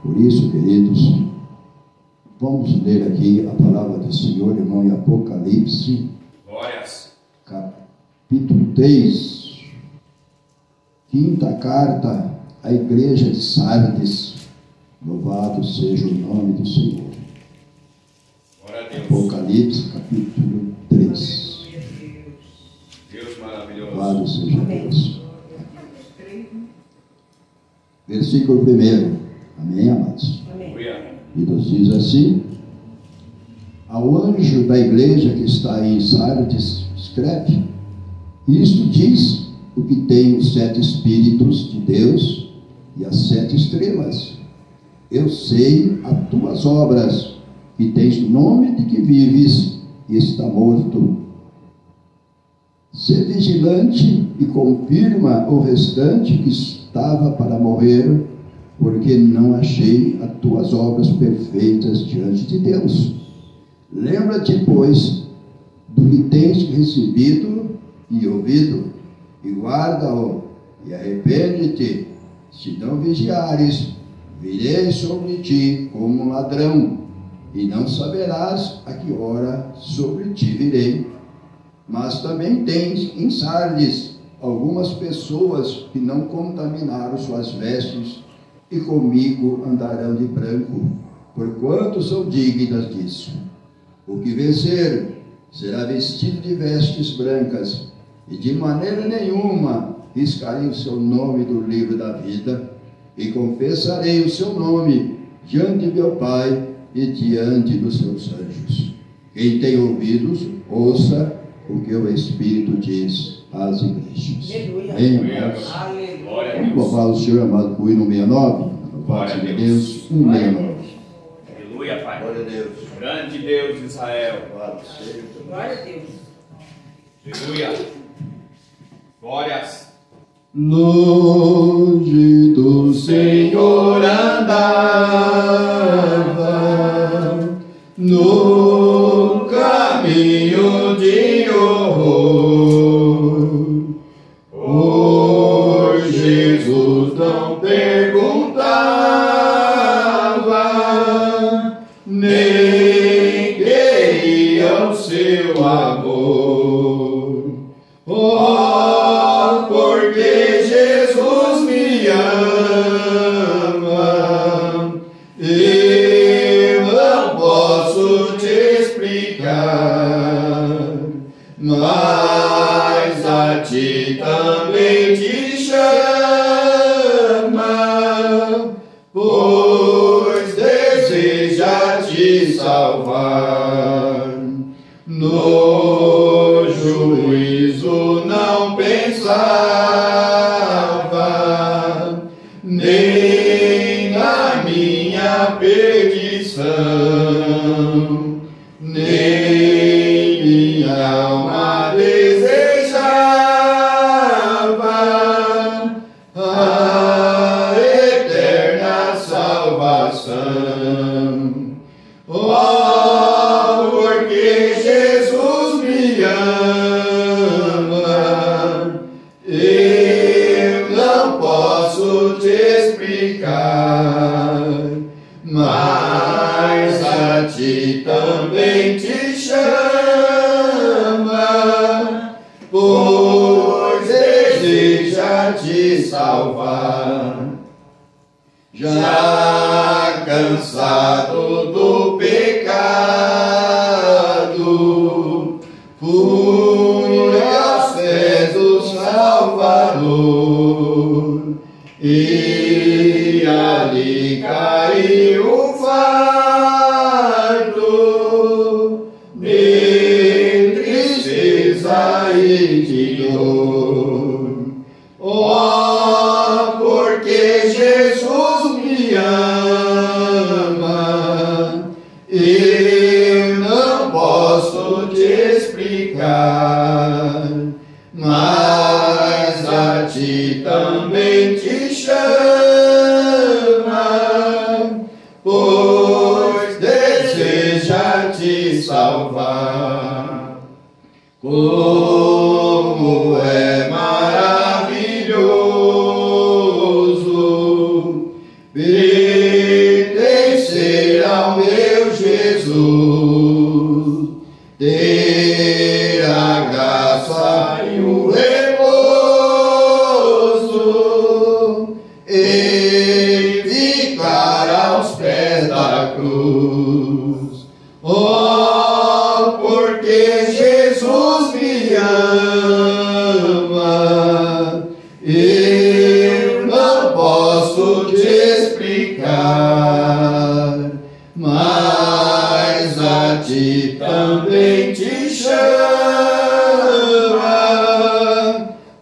Por isso, queridos, vamos ler aqui a palavra do Senhor, irmão, em Apocalipse, Glórias. Capítulo 3, quinta carta à igreja de Sardes. Louvado seja o nome do Senhor. Glória a Deus. Apocalipse, capítulo 3. Deus maravilhoso. Louvado seja Deus. Versículo 1. Amém, amados? Aleluia. E nos diz assim: ao anjo da igreja que está em Sardes, escreve: isto diz o que tem os 7 Espíritos de Deus e as 7 estrelas. Eu sei as tuas obras, que tens nome de que vives e está morto. Sê vigilante e confirma o restante que estava para morrer, porque não achei as tuas obras perfeitas diante de Deus. Lembra-te, pois, do que tens recebido e ouvido, e guarda-o, e arrepende-te. Se não vigiares, virei sobre ti como um ladrão, e não saberás a que hora sobre ti virei. Mas também tens em Sardes algumas pessoas que não contaminaram suas vestes, e comigo andarão de branco, porquanto são dignas disso. O que vencer será vestido de vestes brancas, e de maneira nenhuma riscarei o seu nome do livro da vida, e confessarei o seu nome diante de meu Pai e diante dos seus anjos. Quem tem ouvidos, ouça o que o Espírito diz às igrejas. Aleluia. Amém, Glória amados? a Vamos Deus. louvar o Senhor, amado, por hino 69. Glória a Louvado seja Deus. Deus, 169. Aleluia, Pai. Glória a Deus. Grande Deus de Israel. Louvado seja Glória a Deus. Aleluia. Glórias. longe do Senhor andava no caminho de horror. Oh, Jesus não perguntava, nem queria o seu amor. Oh, porque Jesus me ama, eu não posso te explicar, mas a ti também te chama, pois deseja te salvar. No juízo não pensava, nem na minha perdição, nem minha alma desejava a eterna salvação. Oh, porque Jesus me ama, eu não posso te explicar, mas a ti também te chama, pois deseja te salvar. Já cansado do pecado, fui aos pés do Salvador, e ali caiu o fardo de tristeza e de dor. Oh, porque Jesus me ama, eu não posso te explicar, mas a ti também te chama, pois deseja te salvar. Como é maravilhoso pedir e ficar aos pés da cruz. Oh, porque Jesus me ama, eu não posso te explicar, mas a ti também te chama,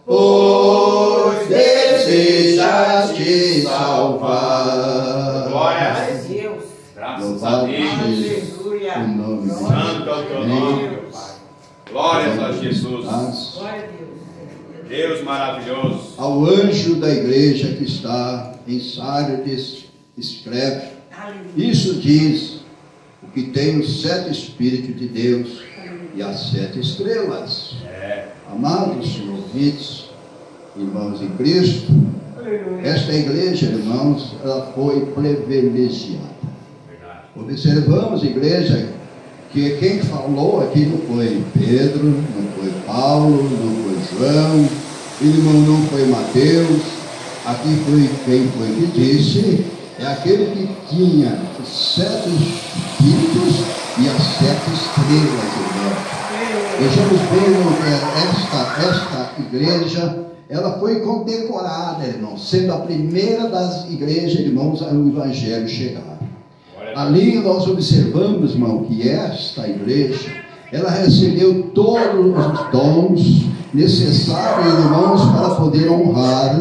pois deseja te salvar. Glória a Deus. Graças a Deus. O nome Santo é o teu nome, meu Pai. Glórias a Jesus. Glória a Deus. Deus maravilhoso. Ao anjo da igreja que está em Sardes, escreve: isso diz o que tem os 7 Espíritos de Deus e as 7 estrelas. Amados ouvintes, irmãos em Cristo, esta igreja, irmãos, ela foi privilegiada. Observamos, igreja, que quem falou aqui não foi Pedro, não foi Paulo, não foi João, irmão, não foi Mateus. Aqui foi quem foi que disse, é aquele que tinha os 7 Espíritos e as 7 estrelas, irmãos. Vejamos bem, esta igreja, ela foi condecorada, irmãos, sendo a primeira das igrejas, irmãos, ao Evangelho chegar. Ali nós observamos, irmão, que esta igreja, ela recebeu todos os dons necessários, irmãos, para poder honrar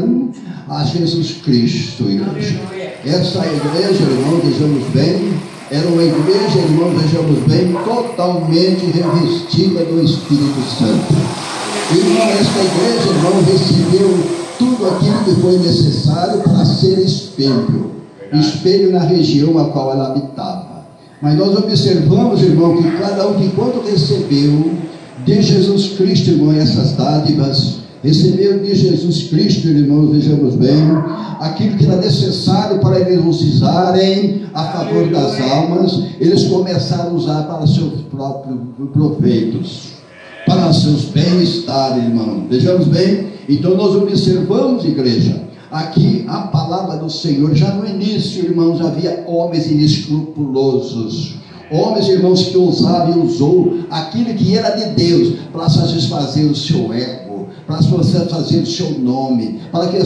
a Jesus Cristo, igreja. Essa igreja, irmão, vejamos bem, era uma igreja, irmão, vejamos bem, totalmente revestida do Espírito Santo. Irmão, esta igreja, irmão, recebeu tudo aquilo que foi necessário para ser espelho na região a qual ela habitava. Mas nós observamos, irmão, que cada um que quando recebeu de Jesus Cristo, irmão, essas dádivas, recebeu de Jesus Cristo, irmãos, vejamos bem, aquilo que era necessário para eles usarem a favor das almas, eles começaram a usar para seus próprios proveitos, para seus bem-estar, irmão. Vejamos bem, então nós observamos, igreja, aqui a palavra do Senhor, já no início, irmãos, havia homens inescrupulosos, homens, irmãos, que ousavam e usou aquilo que era de Deus para satisfazer o seu ego, para satisfazer o seu nome, para que a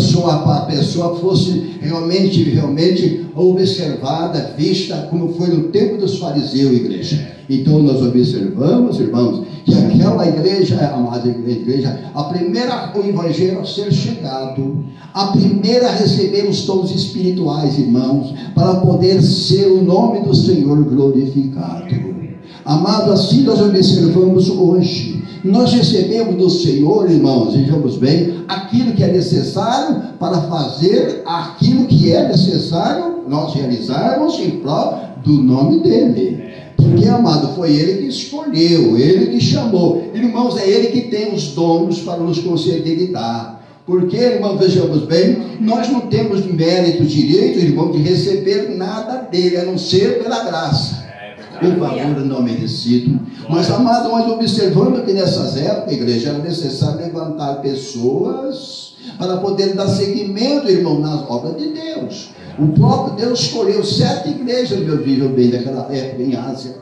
pessoa fosse realmente observada, vista, como foi no tempo dos fariseus, igreja. Então nós observamos, irmãos, que aquela igreja, a amada igreja, a primeira, o evangelho a ser chegado, a primeira a receber os dons espirituais, irmãos, para poder ser o nome do Senhor glorificado. Amado, assim nós observamos hoje. Nós recebemos do Senhor, irmãos, vejamos bem, aquilo que é necessário para fazer aquilo que é necessário nós realizarmos em prol do nome dele. Porque, amado, foi ele que escolheu, ele que chamou. Irmãos, é ele que tem os dons para nos conceder e dar. Porque, irmão, vejamos bem, nós não temos mérito, direito, irmão, de receber nada dele, a não ser pela graça. O valor não merecido. Mas, amado, nós observamos que nessas épocas, igreja, era necessário levantar pessoas para poder dar seguimento, irmão, nas obras de Deus. O próprio Deus escolheu 7 igrejas, meu filho, bem, naquela época em Ásia.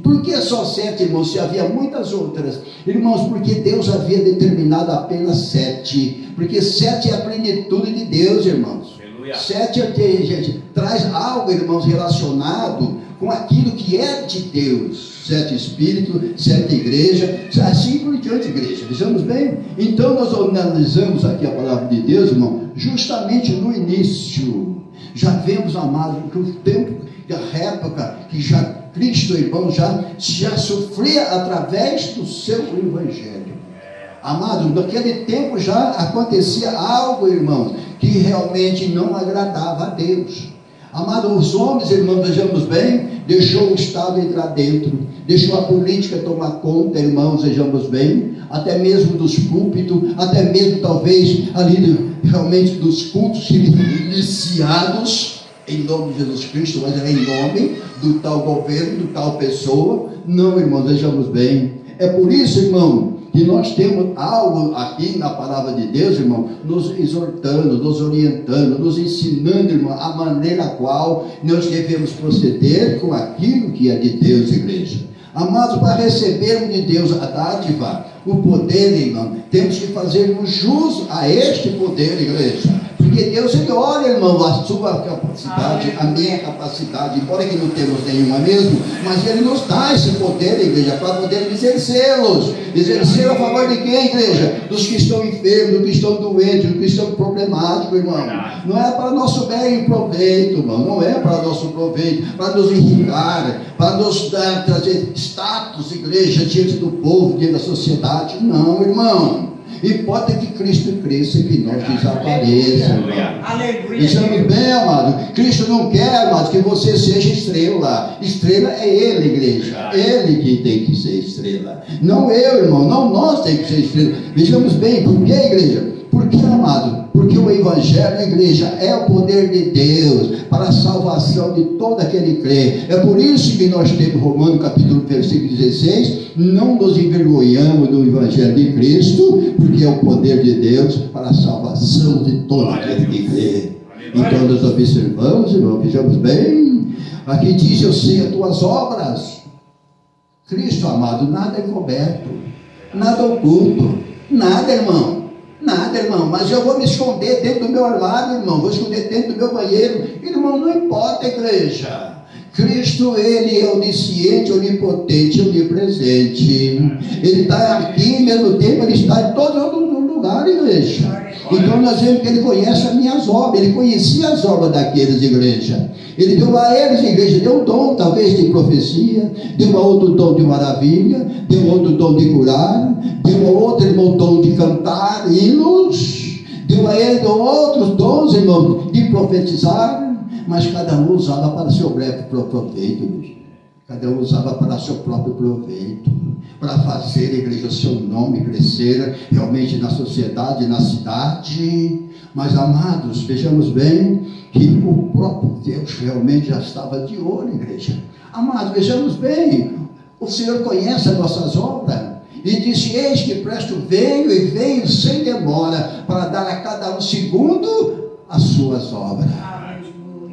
Por que só 7, irmãos, se havia muitas outras? Irmãos, porque Deus havia determinado apenas 7. Porque 7 é a plenitude de Deus, irmãos. Aleluia. 7 gente, traz algo, irmãos, relacionado com aquilo que é de Deus. 7 espíritos, 7 igrejas, assim por diante, igreja. Vejamos bem? Então nós analisamos aqui a palavra de Deus, irmão, justamente no início. Já vemos, amado, que o tempo, a época que já Cristo, irmão, já sofria através do seu evangelho. Amado, naquele tempo já acontecia algo, irmãos, que realmente não agradava a Deus. Amado, os homens, irmãos, vejamos bem, deixou o Estado entrar dentro, deixou a política tomar conta, irmãos, vejamos bem, até mesmo dos púlpitos, até mesmo talvez ali realmente dos cultos iniciados em nome de Jesus Cristo, mas era em nome do tal governo, do tal pessoa. Não, irmãos, vejamos bem. É por isso, irmão, que nós temos algo aqui na palavra de Deus, irmão, nos exortando, nos orientando, nos ensinando, irmão, a maneira qual nós devemos proceder com aquilo que é de Deus, igreja. Amados, para recebermos de Deus a dádiva, o poder, irmão, temos que fazer um jus a este poder, igreja. Porque Deus, Ele olha, irmão, a sua capacidade, a minha capacidade, embora que não temos nenhuma mesmo, mas Ele nos dá esse poder, igreja, para poder exercê-los. Exercer a favor de quem, igreja? Dos que estão enfermos, dos que estão doentes, dos que estão problemáticos, irmão. Não é para nosso bem e proveito, irmão, não é para nosso proveito, para nos enriquecer, para nos trazer status, igreja, diante do povo, diante da sociedade. Não, irmão. Importa que Cristo cresça e que nós desapareçamos. Vejamos bem, amado. Cristo não quer, amado, que você seja estrela. Estrela é Ele, igreja. Ele que tem que ser estrela. Não eu, irmão. Não nós temos que ser estrela. Vejamos bem, por que, igreja? Por que, amado? Porque o Evangelho, igreja, é o poder de Deus para a salvação de todo aquele que crê. É por isso que nós temos Romanos capítulo versículo 16, não nos envergonhamos do Evangelho de Cristo, porque é o poder de Deus para a salvação de todo aquele que crê. Então nós observamos, irmão, vejamos bem, aqui diz: eu sei as tuas obras. Cristo, amado, nada é encoberto, nada oculto, nada, irmão. Nada, irmão, mas eu vou me esconder dentro do meu armário, irmão, vou esconder dentro do meu banheiro. Irmão, não importa, igreja. Cristo, Ele é onisciente, onipotente, onipresente. Ele está aqui, ao mesmo tempo, Ele está em todo lugar, igreja. Então nós vemos que Ele conhece as minhas obras, Ele conhecia as obras daqueles, igreja. Ele deu a eles, igreja, deu um dom, talvez, de profecia, deu outro dom de maravilha, deu outro dom de curar, deu outro, irmão, dom de cantar hinos, deu a eles outros dons, irmão, de profetizar, mas cada um usava para seu breve proveito, igreja. Cada um usava para seu próprio proveito, para fazer, igreja, o seu nome crescer realmente na sociedade, na cidade. Mas, amados, vejamos bem que o próprio Deus realmente já estava de olho, igreja. Amados, vejamos bem, o Senhor conhece as nossas obras. E disse: eis que presto veio sem demora, para dar a cada um segundo as suas obras.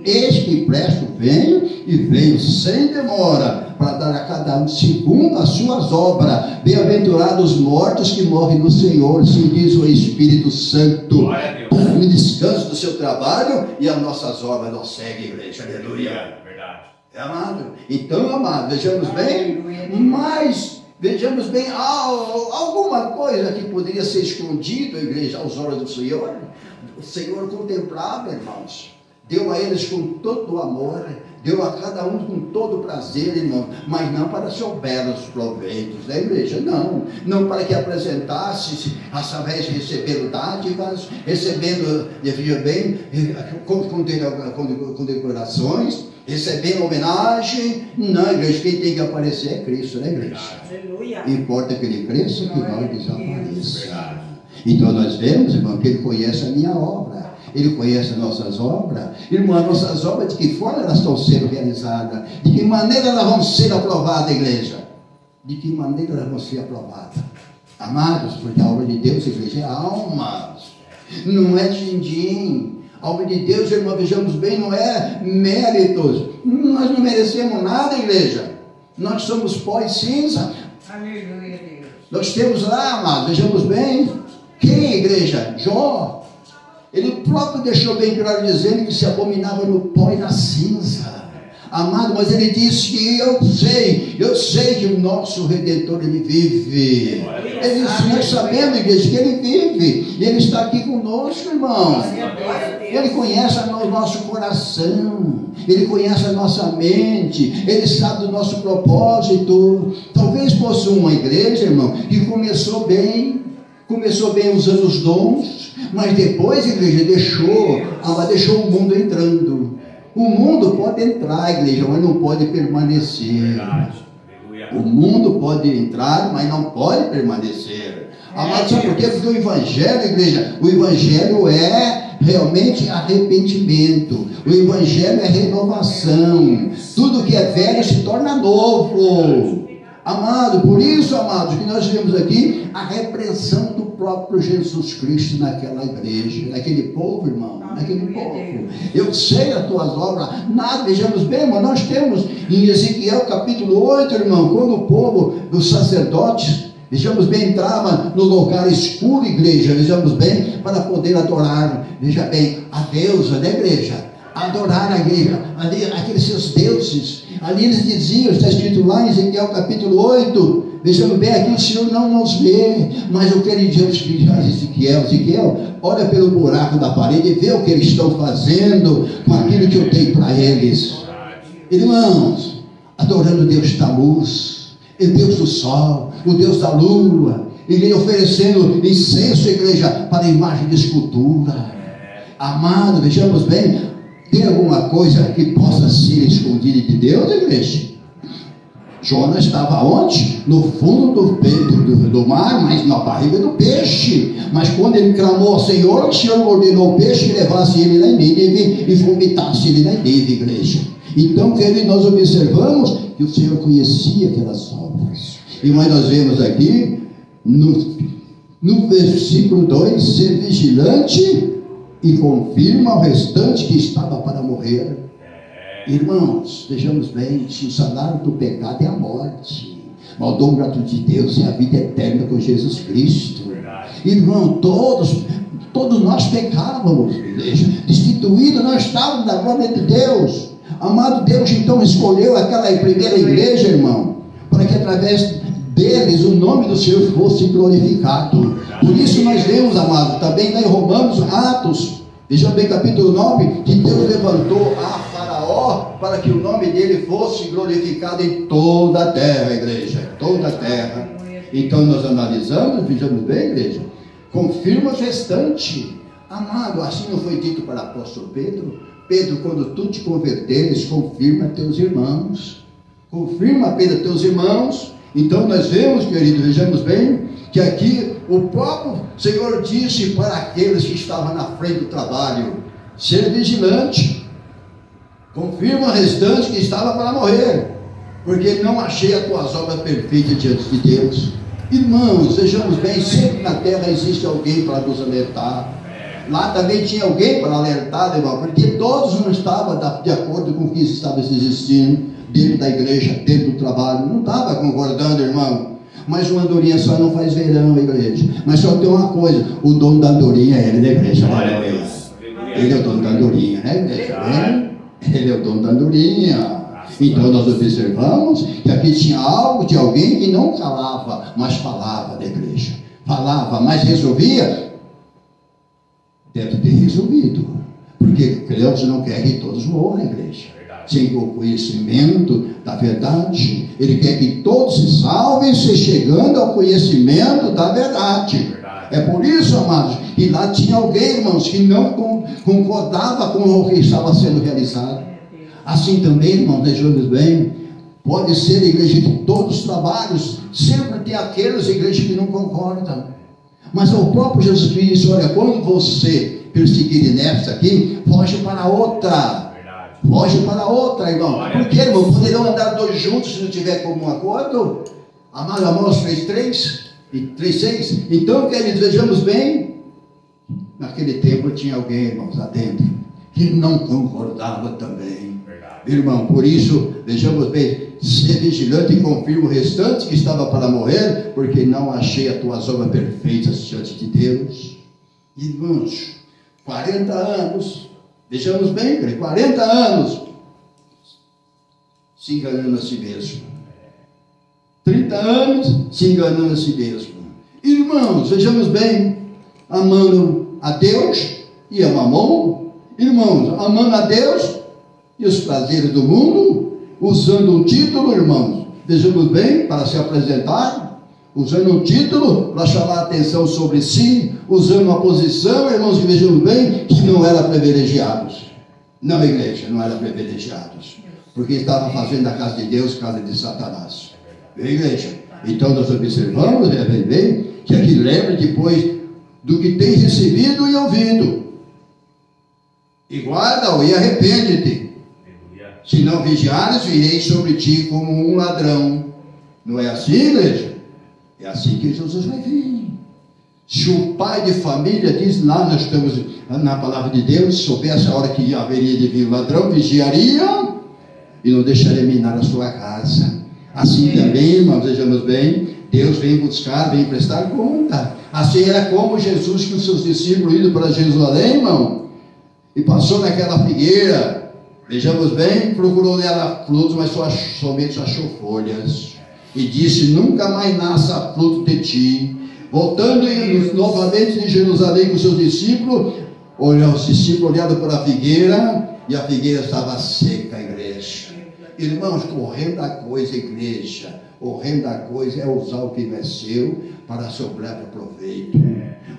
Eis que presto veio sem demora, para dar a cada um segundo as suas obras. Bem-aventurados os mortos que morrem no Senhor, se diz o Espírito Santo. No descanso do seu trabalho, e as nossas obras não seguem, igreja. Aleluia. Verdade. É, amado? Então, amado, vejamos bem, mas vejamos bem, alguma coisa que poderia ser escondida, igreja, aos olhos do Senhor. O Senhor contemplava, irmãos. Deu a eles com todo o amor, deu a cada um com todo o prazer, irmão, mas não para seus belos proveitos, né, igreja? Não para que apresentasse, através de recebendo dádivas, recebendo, veja bem, com decorações, recebendo homenagem. Não, igreja, quem tem que aparecer é Cristo, né, igreja? Aleluia. Importa que Ele cresça, que nós desapareça. Então nós vemos, irmão, que Ele conhece a minha obra. Ele conhece as nossas obras. Irmão, as nossas obras, de que forma elas estão sendo realizadas? De que maneira elas vão ser aprovadas, igreja? De que maneira elas vão ser aprovadas? Amados, porque a obra de Deus, igreja, é almas. Não é din-din. A obra de Deus, irmão, vejamos bem, não é méritos. Nós não merecemos nada, igreja. Nós somos pó e cinza. Aleluia, Deus. Nós temos lá, amados, vejamos bem. Quem, igreja? Jó. Ele próprio deixou bem claro dizendo que se abominava no pó e na cinza. Amado, mas ele disse que eu sei que o nosso Redentor, ele vive. Ele disse: nós sabemos, igreja, que ele vive. E ele está aqui conosco, irmão. Ele conhece o nosso coração. Ele conhece a nossa mente. Ele sabe do nosso propósito. Talvez fosse uma igreja, irmão, que começou bem usando os dons. Mas depois, igreja, deixou o mundo entrando. O mundo pode entrar, igreja, mas não pode permanecer. O mundo pode entrar, mas não pode permanecer. Amado, sabe por quê? Porque o Evangelho, igreja, o Evangelho é realmente arrependimento. O Evangelho é renovação. Tudo que é velho se torna novo. Amado, por isso, amados, que nós vemos aqui a repreensão do próprio Jesus Cristo naquela igreja, naquele povo, irmão, naquele povo. Eu sei as tuas obras, nada, vejamos bem, irmão, nós temos em Ezequiel capítulo 8, irmão, quando o povo dos sacerdotes, vejamos bem, entrava no lugar escuro, igreja, vejamos bem, para poder adorar, veja bem, a deusa da igreja, adorar a igreja, ali, aqueles seus deuses. Ali eles diziam, está escrito lá em Ezequiel capítulo 8, vejamos bem, aqui o Senhor não nos vê, mas eu quero dizer a Ezequiel, olha pelo buraco da parede e vê o que eles estão fazendo com aquilo que eu dei para eles. Irmãos, adorando o Deus da luz, o Deus do sol, o Deus da lua, e lhe oferecendo incenso, igreja, para a imagem de escultura. Amado, vejamos bem, tem alguma coisa que possa ser escondida de Deus, igreja? Jonas estava onde? No fundo do mar, mas na barriga do peixe. Mas quando ele clamou ao Senhor, o Senhor ordenou o peixe que levasse ele na Nínive e vomitasse ele na Nínive, igreja. Então, querido, nós observamos que o Senhor conhecia aquelas obras. E mas nós vemos aqui, no versículo 2, ser vigilante e confirma ao restante que estava para morrer. Irmãos, vejamos bem, se o salário do pecado é a morte, mas o dom gratuito de Deus é a vida eterna com Jesus Cristo. Irmão, todos nós pecávamos, igreja, destituídos, nós estávamos na glória de Deus. Amado, Deus então escolheu aquela primeira igreja, irmão, para que através deles o nome do Senhor fosse glorificado. Por isso nós vemos, amado, também lá em Romanos, Atos, vejam bem, capítulo 9, que Deus levantou a Faraó para que o nome dele fosse glorificado em toda a terra, igreja, toda a terra. Então nós analisamos, vejamos bem, igreja, confirma o restante. Amado, assim não foi dito para o apóstolo Pedro? Pedro, quando tu te converteres, confirma teus irmãos. Confirma, Pedro, teus irmãos. Então nós vemos, querido, vejamos bem, que aqui o próprio Senhor disse para aqueles que estavam na frente do trabalho: ser vigilante, confirma o restante que estava para morrer, porque não achei as tuas obras perfeitas diante de Deus. Irmãos, vejamos bem, sempre na terra existe alguém para nos alertar. Lá também tinha alguém para alertar, irmão, porque todos não estavam de acordo com o que estava existindo dentro da igreja, dentro do trabalho, não estava concordando, irmão. Mas uma andorinha só não faz verão, igreja. Mas só tem uma coisa: o dono da andorinha é ele da igreja. Ele é o dono da andorinha, né, igreja? Ele é o dono da andorinha. Então nós observamos que aqui tinha algo de alguém que não calava, mas falava da igreja. Falava, mas resolvia? Deve ter resolvido. Porque Deus não quer que todos morram, igreja. Sem o conhecimento da verdade. Ele quer que todos se salvem, se chegando ao conhecimento da verdade. É por isso, amados, que lá tinha alguém, irmãos, que não concordava com o que estava sendo realizado. Assim também, irmãos, vejamos bem, pode ser, igreja, que todos os trabalhos sempre tem aqueles, igrejas, que não concordam. Mas o próprio Jesus Cristo disse: olha, quando você perseguir nessa aqui, foge para outra. Foge para outra, irmão. Porque, irmão, poderão andar dois juntos se não tiver comum acordo? Amado, Amós 3:6. Então, queridos, vejamos bem, naquele tempo tinha alguém, irmãos, lá dentro, que não concordava também. Irmão, por isso, vejamos bem, ser vigilante e confirma o restante que estava para morrer, porque não achei as tuas obras perfeitas diante de Deus. Irmãos, 40 anos, vejamos bem, 40 anos se enganando a si mesmo. 30 anos se enganando a si mesmo. Irmãos, vejamos bem, amando a Deus e a Mamon. Irmãos, amando a Deus e os prazeres do mundo, usando um título, irmãos, vejamos bem, para se apresentar, usando um título para chamar a atenção sobre si, usando uma posição, irmãos, que vejamos bem, que não era privilegiados. Não, igreja, não era privilegiados, porque estava fazendo da casa de Deus casa de Satanás. Igreja, então nós observamos, bem, que aqui lembra depois do que tem recebido e ouvido, e guarda-o e arrepende-te. Se não vigiares, virei sobre ti como um ladrão. Não é assim, igreja? É assim que Jesus vai vir. Se o pai de família diz lá, nós estamos na palavra de Deus, soubesse a hora que haveria de vir o ladrão, vigiaria e não deixaria minar a sua casa. Assim também, irmãos, vejamos bem, Deus vem buscar, vem prestar conta. Assim era como Jesus, que os seus discípulos indo para Jerusalém, irmão, e passou naquela figueira, vejamos bem, procurou nela frutos, mas somente achou folhas, e disse: nunca mais nasça fruto de ti. Voltando novamente em Jerusalém com os seus discípulos, os discípulos olharam para a figueira, e a figueira estava seca, a igreja. Irmãos, horrenda coisa, igreja, horrenda coisa é usar o que não é seu para seu próprio proveito.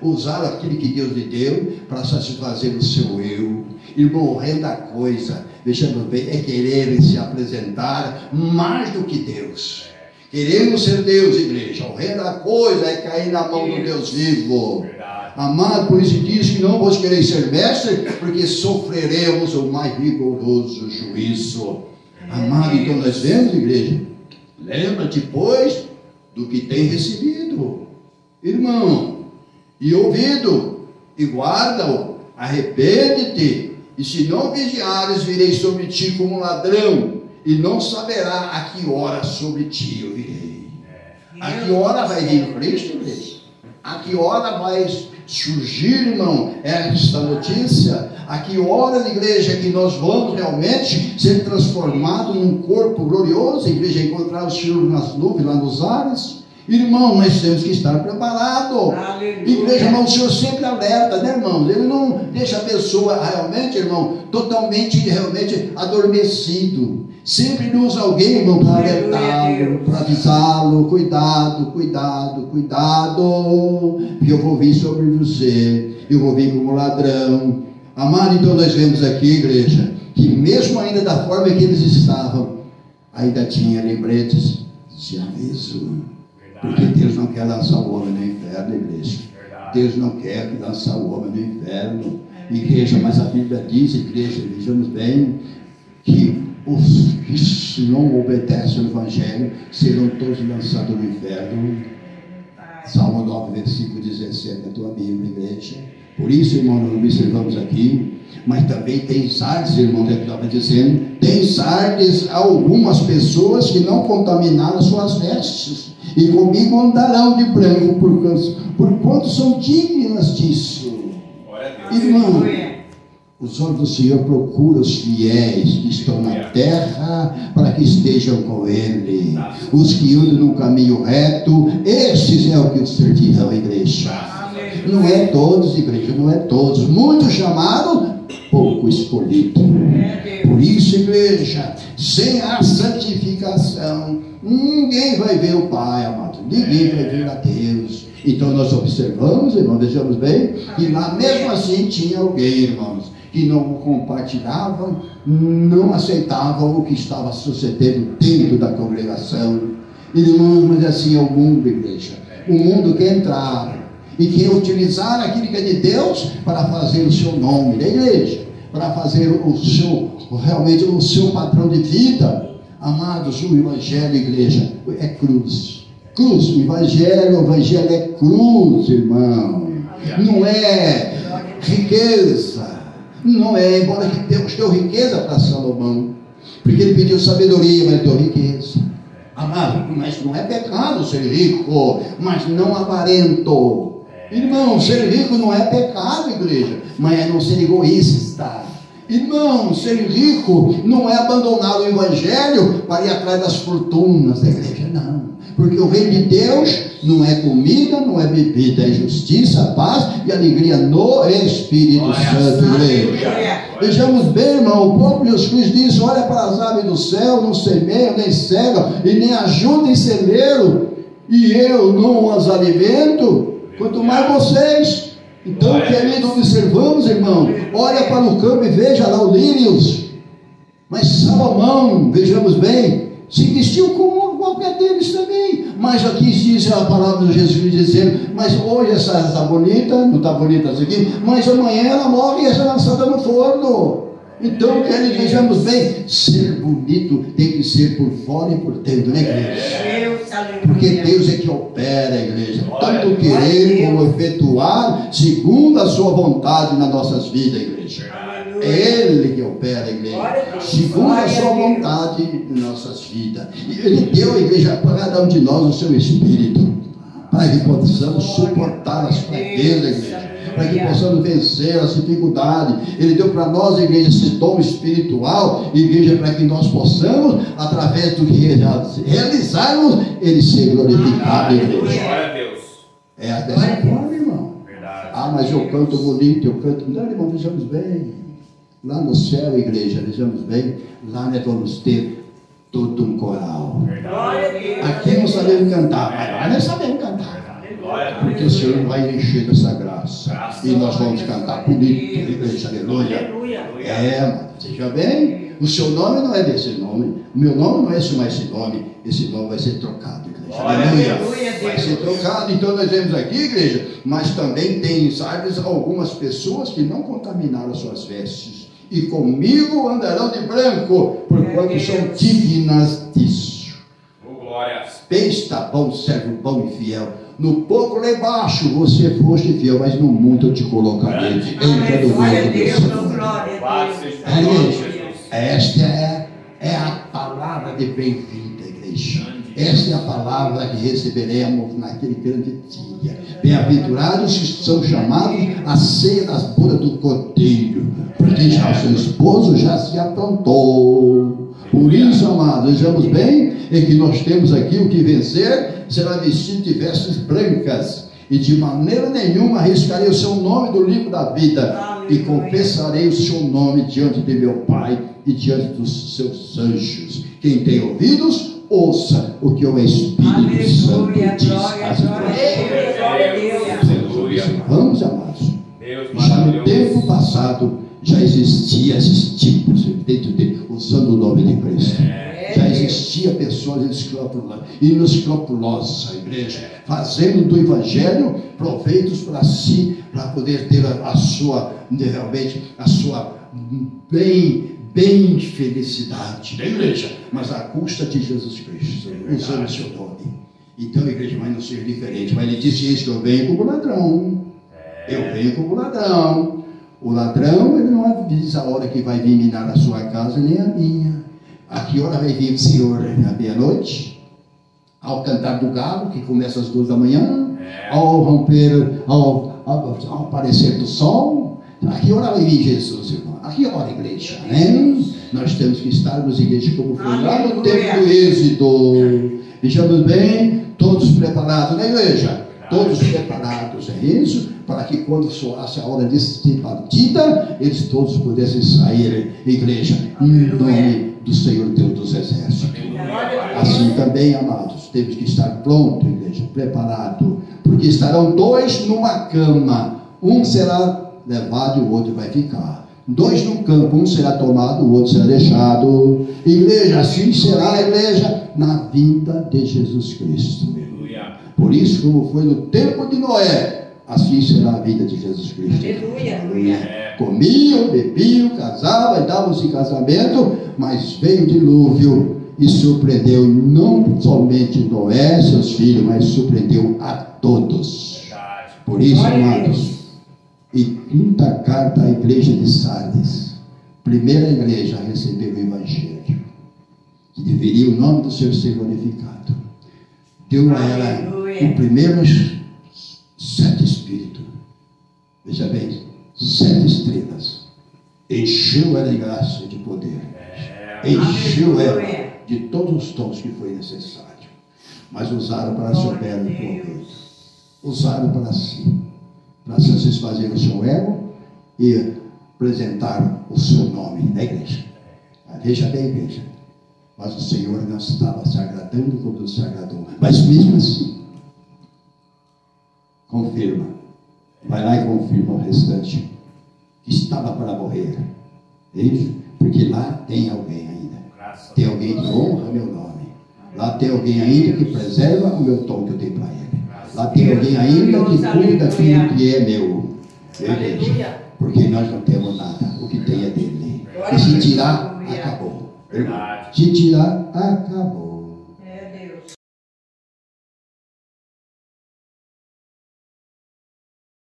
Usar aquilo que Deus lhe deu para satisfazer o seu eu. Irmão, horrenda coisa, vejamos bem, é querer se apresentar mais do que Deus. Queremos ser Deus, igreja. Horrenda coisa é cair na mão do Deus vivo. Amado, por isso diz que não vos quereis ser mestre, porque sofreremos o mais rigoroso juízo. Amado, então nós vemos, igreja, lembra-te, pois, do que tem recebido, irmão, e ouvido, e guarda-o, arrepende-te, e se não vigiares, virei sobre ti como ladrão, e não saberá a que hora sobre ti eu virei. A que hora vai vir Cristo, igreja? A que hora vai surgir, irmão, esta notícia? A que hora, igreja, que nós vamos realmente ser transformados num corpo glorioso, igreja, encontrar o Senhor nas nuvens, lá nos ares? Irmão, nós temos que estar preparados. Igreja, irmão, o Senhor sempre alerta, né, irmão? Ele não deixa a pessoa realmente, irmão, totalmente, realmente adormecido. Sempre usa alguém, irmão, para alertá-lo, para avisá-lo: cuidado, cuidado, cuidado, porque eu vou vir sobre você, eu vou vir como ladrão. Amado, então nós vemos aqui, igreja, que mesmo ainda da forma que eles estavam, ainda tinha lembretes de aviso. Porque Deus não quer lançar o homem no inferno, igreja. Deus não quer lançar o homem no inferno, igreja. Mas a Bíblia diz, igreja, vejamos bem, que os que não obedecem ao Evangelho serão todos lançados no inferno. Salmo 9, versículo 17 da tua Bíblia, igreja. Por isso, irmão, nós observamos aqui, mas também tem sardes, irmão, que estava dizendo, tem sardes algumas pessoas que não contaminaram suas vestes, e comigo andarão de branco, por quanto são dignas disso. Irmão, os olhos do Senhor procuram os fiéis que estão na terra, para que estejam com Ele. Os que andam no caminho reto, esses é o que servirão a igreja. Não é todos, igreja, não é todos. Muitos chamados, pouco escolhido. Por isso, igreja, sem a santificação, ninguém vai ver o Pai, amado. Ninguém vai ver a Deus. Então nós observamos, irmãos, vejamos bem, que lá mesmo assim tinha alguém, irmãos, que não compartilhavam, não aceitavam o que estava sucedendo dentro da congregação. Irmãos, mas assim é o mundo, igreja. O mundo quer entrar e quer utilizar aquilo que é de Deus para fazer o seu nome da igreja, para fazer o seu, realmente o seu padrão de vida. Amados, o Evangelho, igreja, é cruz. Cruz, o Evangelho é cruz, irmão. Não é riqueza. Não é, embora que Deus deu riqueza para Salomão, porque ele pediu sabedoria, mas deu riqueza. Amado, mas não é pecado ser rico, mas não avarento. Irmão, ser rico não é pecado, igreja, mas é não ser egoísta. Irmão, ser rico não é abandonar o Evangelho para ir atrás das fortunas da igreja, não. Porque o reino de Deus não é comida, não é bebida, é justiça, paz e alegria no Espírito Santo, igreja. Vejamos bem, irmão, o próprio Jesus Cristo diz: olha para as aves do céu, não semeiam, nem cegam, e nem ajudam em celeiro, e eu não as alimento, quanto mais vocês. Então, querido, observamos, irmão, olha para o campo e veja lá os lírios. Mas Salomão, vejamos bem, se vestiu como qualquer deles também. Mas aqui diz a palavra de Jesus dizendo: mas hoje essa está bonita, não está bonita essa aqui, mas amanhã ela morre e essa é lançada no forno. Então, queridos, vejamos bem, ser bonito tem que ser por fora e por dentro, né, igreja? Porque Deus é que opera, igreja. Tanto querer como efetuar, segundo a sua vontade nas nossas vidas, igreja. É Ele que opera, igreja, segundo a sua vontade em nossas vidas. E Ele deu, igreja, para cada um de nós o seu Espírito, para que possamos suportar as fraquezas, igreja, para que possamos vencer as dificuldades. Ele deu para nós, igreja, esse dom espiritual, igreja, para que nós possamos, através do que realizarmos, Ele ser glorificado, igreja. É dessa forma, irmão. Ah, mas eu canto bonito, eu canto. Não, irmão, vejamos bem. Lá no céu, igreja, vejamos bem, lá nós vamos ter todo um coral. Aqui não sabemos cantar, mas lá nós sabemos cantar. Porque o Senhor vai encher dessa graça. E nós vamos cantar bonito, igreja, aleluia. Veja bem, o seu nome não é desse nome, o meu nome não é mais esse nome, esse nome vai ser trocado, igreja, aleluia. Vai ser trocado. Então nós vemos aqui, igreja, mas também tem, sabe, algumas pessoas que não contaminaram as suas vestes. E comigo andarão de branco, porquanto são dignas disso. Besta, bom servo, bom e fiel. No pouco lá embaixo você foste fiel, mas no muito eu te colocarei. Entra no mundo do Senhor. Esta é a palavra de bem-vinda, igreja. Esta é a palavra que receberemos naquele grande dia. Bem-aventurados que são chamados à ceia das bodas do Cordeiro, porque já o seu esposo já se aprontou. Por isso, amados, vejamos bem, é que nós temos aqui o que vencer, será vestido de vestes brancas, e de maneira nenhuma arriscarei o seu nome do livro da vida, e confessarei o seu nome diante de meu Pai e diante dos seus anjos. Quem tem ouvidos, ouça o que o Espírito Santo diz às igrejas. Vamos, amados. Já no tempo passado já existia esses tipos dentro dele, usando o nome de Cristo. Já existia pessoas inescrupulosas, igreja, fazendo do Evangelho proveitos para si, para poder ter a sua, realmente, a sua bem felicidade da igreja, mas à custa de Jesus Cristo, usando o seu nome. Então a igreja vai não ser diferente. Mas ele disse isso, que eu venho como ladrão. Eu venho como ladrão. O ladrão, ele não avisa a hora que vai vir minar a sua casa, nem a minha. A que hora vai vir o Senhor? À meia-noite? Ao cantar do galo, que começa às 2 da manhã? Ao romper, ao aparecer do sol? A que hora vai vir Jesus, irmão? A que hora, igreja? Nós temos que estarmos, igreja, como foi lá no tempo do Êxodo. Vejamos bem, todos preparados, né, igreja? Todos preparados, é isso? Para que quando soasse a hora de partida, eles todos pudessem sair, igreja, em nome do Senhor Deus dos Exércitos. Assim também, amados, temos que estar pronto, igreja, preparado, porque estarão 2 numa cama, um será levado e o outro vai ficar. 2 no campo, um será tomado, o outro será deixado. Igreja, assim será a igreja na vinda de Jesus Cristo. Por isso, como foi no tempo de Noé, assim será a vida de Jesus Cristo. Aleluia. Comiam, bebiam, casavam, davam-se em casamento, mas veio o dilúvio e surpreendeu não somente Noé, seus filhos, mas surpreendeu a todos. Por isso, amados, e quinta carta à igreja de Sardes, primeira igreja a receber o Evangelho, que deveria o nome do Senhor ser glorificado, deu a ela o primeiro 7 espíritos, veja bem, 7 estrelas, encheu ela de graça e de poder, encheu ela de todos os tons que foi necessário, mas usaram para seu belo proveito, usaram para si, para satisfazer o seu ego e apresentar o seu nome na igreja. Veja bem, igreja, mas o Senhor não estava se agradando como se agradou, mas mesmo assim confirma, vai lá e confirma o restante que estava para morrer, veja, porque lá tem alguém ainda, tem alguém que honra meu nome, lá tem alguém ainda que preserva o meu tom que eu dei para ele, lá tem alguém ainda que cuida daquilo que é meu, veja, porque nós não temos nada, o que tem é dele, e se tirar, acabou, se tirar, acabou.